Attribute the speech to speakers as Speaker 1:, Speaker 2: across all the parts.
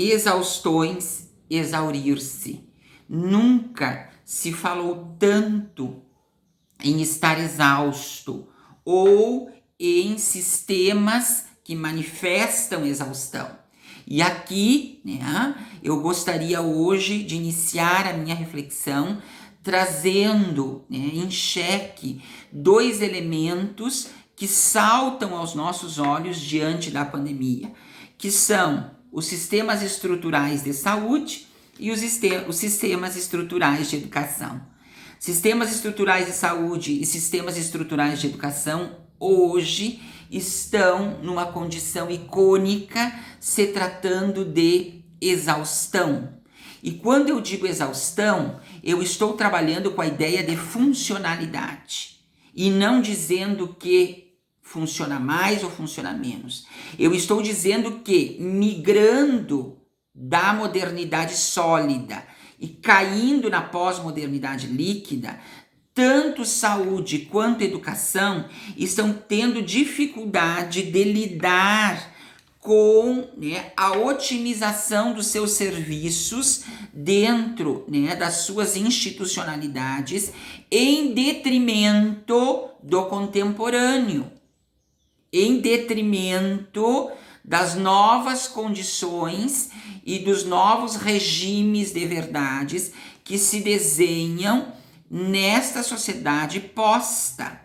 Speaker 1: exaustões, exaurir-se. Nunca se falou tanto em estar exausto ou em sistemas que manifestam exaustão. E aqui, né, eu gostaria hoje de iniciar a minha reflexão trazendo, né, em xeque 2 elementos que saltam aos nossos olhos diante da pandemia, que são os sistemas estruturais de saúde e os sistemas estruturais de educação. Sistemas estruturais de saúde e sistemas estruturais de educação hoje estão numa condição icônica, se tratando de exaustão. E quando eu digo exaustão, eu estou trabalhando com a ideia de funcionalidade e não dizendo que funciona mais ou funciona menos. Eu estou dizendo que migrando da modernidade sólida e caindo na pós-modernidade líquida, tanto saúde quanto educação estão tendo dificuldade de lidar com, né, a otimização dos seus serviços dentro, né, das suas institucionalidades, em detrimento do contemporâneo, em detrimento das novas condições e dos novos regimes de verdades que se desenham nesta sociedade posta.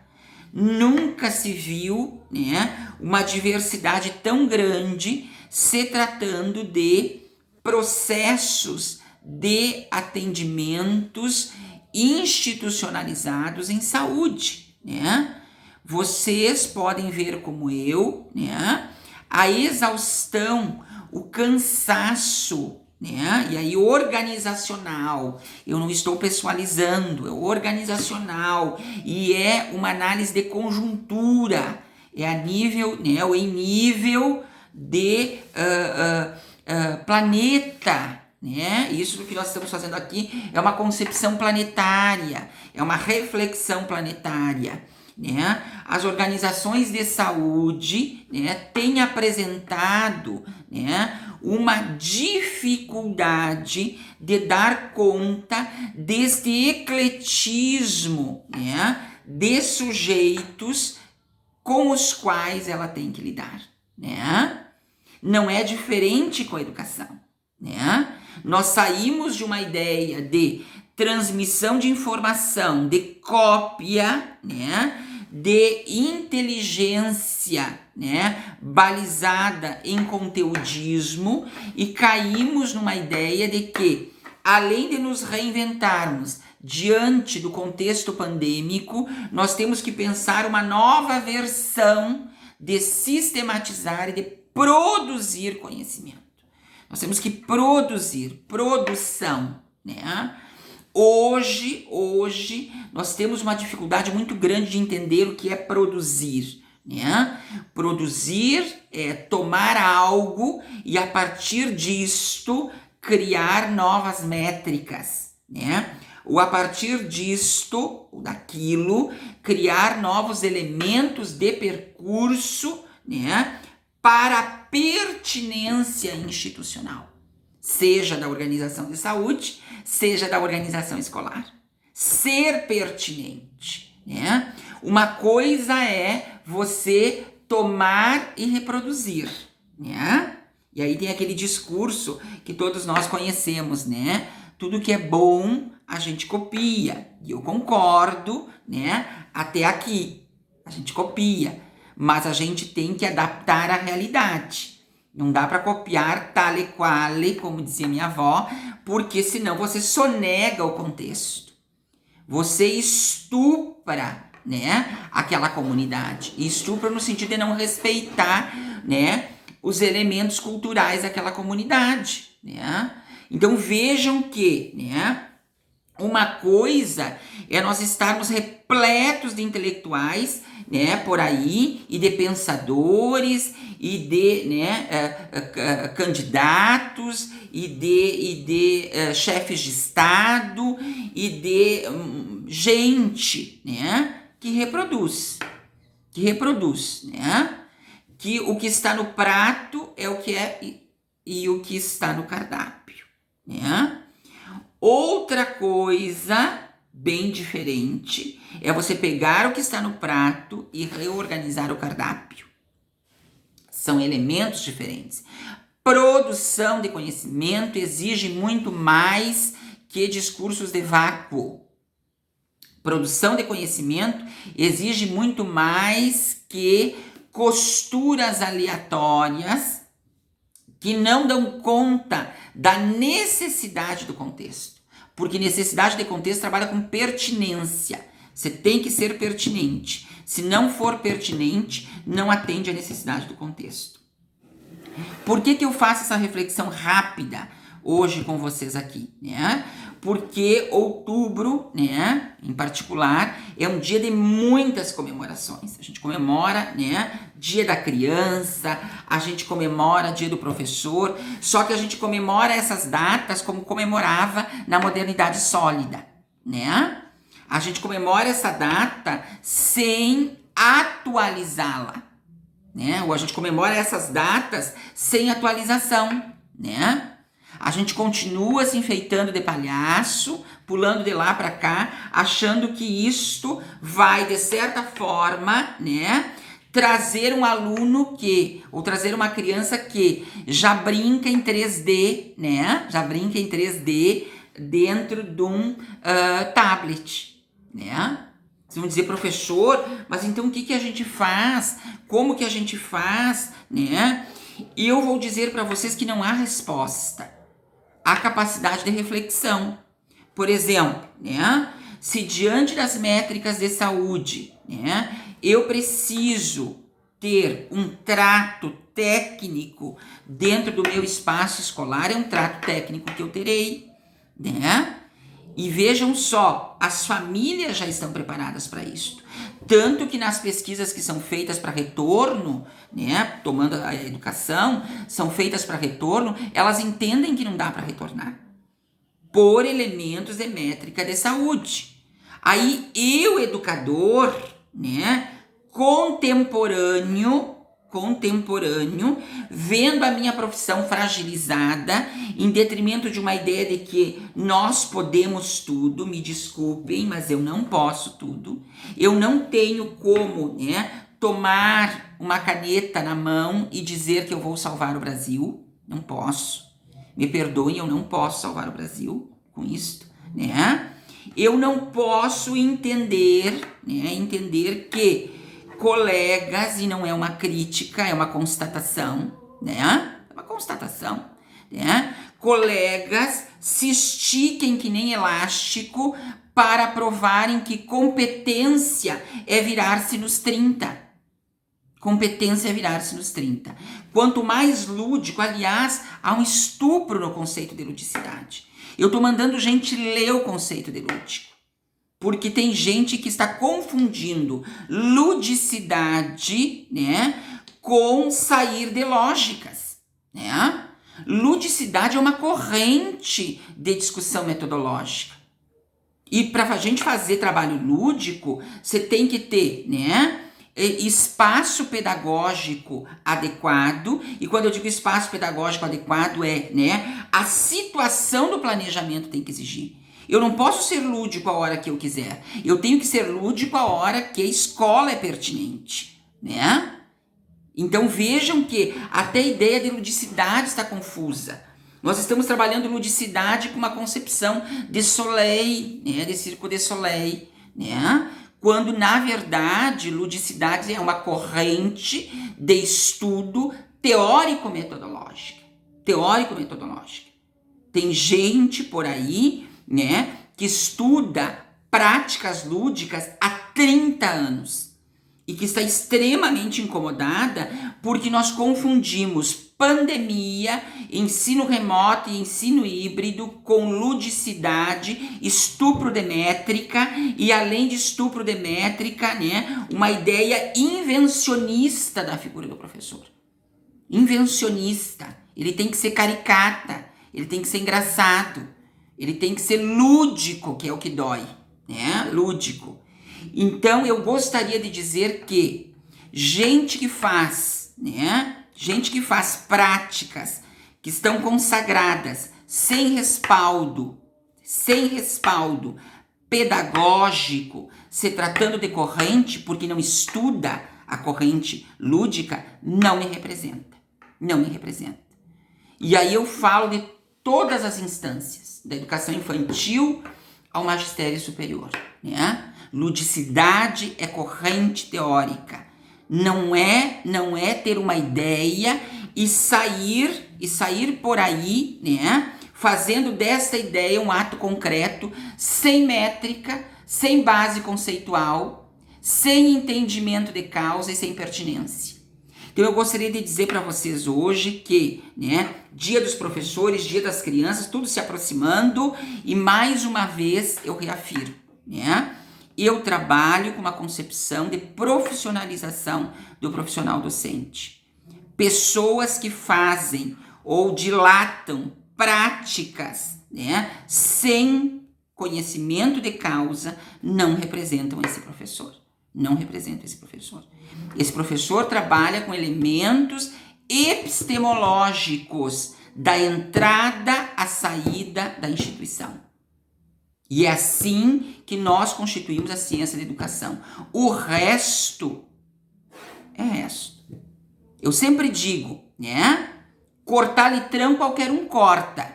Speaker 1: Nunca se viu, né, uma diversidade tão grande se tratando de processos de atendimentos institucionalizados em saúde, né? Vocês podem ver como eu, né, a exaustão, o cansaço, né? E aí organizacional, eu não estou pessoalizando, é organizacional e é uma análise de conjuntura, é a nível, né, ou em nível de planeta, né? Isso que nós estamos fazendo aqui é uma concepção planetária, é uma reflexão planetária. Né? As organizações de saúde, né, têm apresentado, né, uma dificuldade de dar conta deste ecletismo, né, de sujeitos com os quais ela tem que lidar. Né? Não é diferente com a educação. Né? Nós saímos de uma ideia de transmissão de informação, de cópia, né, de inteligência, né, balizada em conteudismo, e caímos numa ideia de que, além de nos reinventarmos diante do contexto pandêmico, nós temos que pensar uma nova versão de sistematizar e de produzir conhecimento. Nós temos que produzir, produção, né? Hoje, nós temos uma dificuldade muito grande de entender o que é produzir, né? Produzir é tomar algo e, a partir disto, criar novas métricas, né? Ou, a partir disto, ou daquilo, criar novos elementos de percurso, né, para a pertinência institucional, seja da organização de saúde, seja da organização escolar. Ser pertinente, né? Uma coisa é você tomar e reproduzir, né? E aí tem aquele discurso que todos nós conhecemos, né? Tudo que é bom a gente copia. E eu concordo, né? Até aqui a gente copia, mas a gente tem que adaptar à realidade. Não dá para copiar tal e qual, como dizia minha avó, porque senão você sonega o contexto. Você estupra, né, aquela comunidade. Estupra no sentido de não respeitar, né, os elementos culturais daquela comunidade, né? Então vejam que, né, uma coisa é nós estarmos repletos de intelectuais, né, por aí, e de pensadores, e de, né, candidatos, e de chefes de Estado, e de gente, né, que reproduz, né, que o que está no prato é o que é e o que está no cardápio, né? Outra coisa bem diferente é você pegar o que está no prato e reorganizar o cardápio. São elementos diferentes. Produção de conhecimento exige muito mais que discursos de vácuo. Produção de conhecimento exige muito mais que costuras aleatórias que não dão conta da necessidade do contexto. Porque necessidade de contexto trabalha com pertinência. Você tem que ser pertinente. Se não for pertinente, não atende à necessidade do contexto. Por que eu faço essa reflexão rápida hoje com vocês aqui, né? Porque outubro, né, em particular, é um dia de muitas comemorações. A gente comemora, né, Dia da Criança, a gente comemora Dia do Professor, só que a gente comemora essas datas como comemorava na modernidade sólida, né? A gente comemora essa data sem atualizá-la, né? Ou a gente comemora essas datas sem atualização, né? A gente continua se enfeitando de palhaço, pulando de lá para cá, achando que isto vai, de certa forma, né, trazer um aluno ou trazer uma criança que já brinca em 3D, né? Já brinca em 3D dentro de um tablet, né? Vocês vão dizer, professor, mas então o que a gente faz? Como que a gente faz, né? E eu vou dizer para vocês que não há resposta. Há capacidade de reflexão. Por exemplo, né? Se diante das métricas de saúde, né, eu preciso ter um trato técnico dentro do meu espaço escolar, é um trato técnico que eu terei, né? E vejam só, as famílias já estão preparadas para isso. Tanto que nas pesquisas que são feitas para retorno, né, tomando a educação, são feitas para retorno, elas entendem que não dá para retornar por elementos de métrica de saúde. Aí eu, educador, né, contemporâneo, vendo a minha profissão fragilizada, em detrimento de uma ideia de que nós podemos tudo, me desculpem, mas eu não posso tudo, eu não tenho como, né, tomar uma caneta na mão e dizer que eu vou salvar o Brasil, não posso, me perdoem, eu não posso salvar o Brasil com isto, né, eu não posso entender que colegas, e não é uma crítica, é uma constatação, né? É uma constatação, né? Colegas se estiquem que nem elástico para provarem que competência é virar-se nos 30. Competência é virar-se nos 30. Quanto mais lúdico, aliás, há um estupro no conceito de ludicidade. Eu tô mandando gente ler o conceito de lúdico. Porque tem gente que está confundindo ludicidade, né, com sair de lógicas, né? Ludicidade é uma corrente de discussão metodológica. E para a gente fazer trabalho lúdico, você tem que ter, né, espaço pedagógico adequado. E quando eu digo espaço pedagógico adequado né, a situação do planejamento tem que exigir. Eu não posso ser lúdico a hora que eu quiser. Eu tenho que ser lúdico a hora que a escola é pertinente, né? Então vejam que até a ideia de ludicidade está confusa. Nós estamos trabalhando ludicidade com uma concepção de Soleil, né? De Cirque du Soleil, né? Quando na verdade ludicidade é uma corrente de estudo teórico-metodológica. Tem gente por aí, né, que estuda práticas lúdicas há 30 anos e que está extremamente incomodada porque nós confundimos pandemia, ensino remoto e ensino híbrido com ludicidade, estupro de métrica e, além de estupro de métrica, né, uma ideia invencionista da figura do professor. Invencionista. Ele tem que ser caricata, ele tem que ser engraçado. Ele tem que ser lúdico, que é o que dói, né? Lúdico. Então, eu gostaria de dizer que gente que faz práticas que estão consagradas, sem respaldo pedagógico, se tratando de corrente, porque não estuda a corrente lúdica, não me representa. Não me representa. E aí eu falo de todas as instâncias, da educação infantil ao magistério superior, né? Ludicidade é corrente teórica. Não é ter uma ideia e sair por aí, né? Fazendo dessa ideia um ato concreto, sem métrica, sem base conceitual, sem entendimento de causa e sem pertinência. Então eu gostaria de dizer para vocês hoje que, né, Dia dos Professores, Dia das Crianças, tudo se aproximando e mais uma vez eu reafirmo, né? Eu trabalho com uma concepção de profissionalização do profissional docente. Pessoas que fazem ou dilatam práticas, né, sem conhecimento de causa, não representam esse professor. Não representam esse professor. Esse professor trabalha com elementos epistemológicos da entrada à saída da instituição. E é assim que nós constituímos a ciência da educação. O resto é resto. Eu sempre digo, né? Cortar litrão qualquer um corta.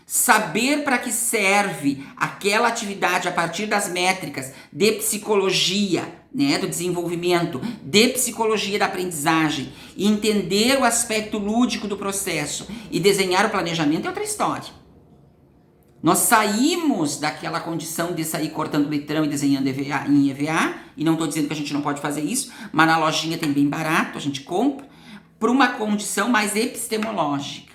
Speaker 1: Saber para que serve aquela atividade a partir das métricas de psicologia, né, do desenvolvimento, de psicologia da aprendizagem, e entender o aspecto lúdico do processo e desenhar o planejamento é outra história. Nós saímos daquela condição de sair cortando litrão e desenhando em EVA, e não estou dizendo que a gente não pode fazer isso, mas na lojinha tem bem barato, a gente compra, para uma condição mais epistemológica.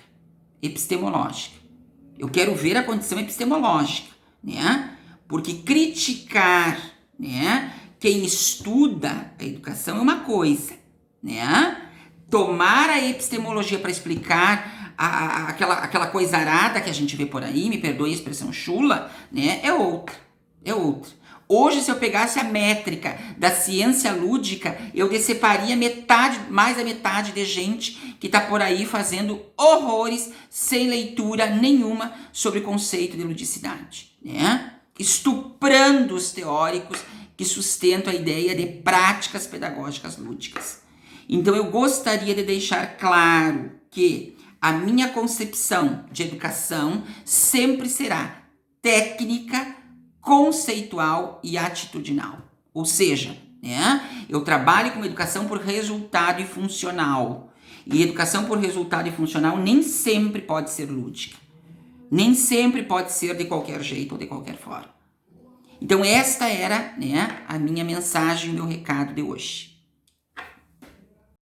Speaker 1: Eu quero ver a condição epistemológica, né? Porque criticar, né, quem estuda a educação é uma coisa, né? Tomar a epistemologia para explicar aquela coisa arada que a gente vê por aí, me perdoe a expressão chula, né, é outra. Hoje, se eu pegasse a métrica da ciência lúdica, eu deceparia mais da metade de gente que está por aí fazendo horrores sem leitura nenhuma sobre o conceito de ludicidade, né? Estuprando os teóricos que sustentam a ideia de práticas pedagógicas lúdicas. Então, eu gostaria de deixar claro que a minha concepção de educação sempre será técnica, conceitual e atitudinal. Ou seja, né, eu trabalho com educação por resultado e funcional. E educação por resultado e funcional nem sempre pode ser lúdica. Nem sempre pode ser de qualquer jeito ou de qualquer forma. Então esta era, né, a minha mensagem, o meu recado de hoje.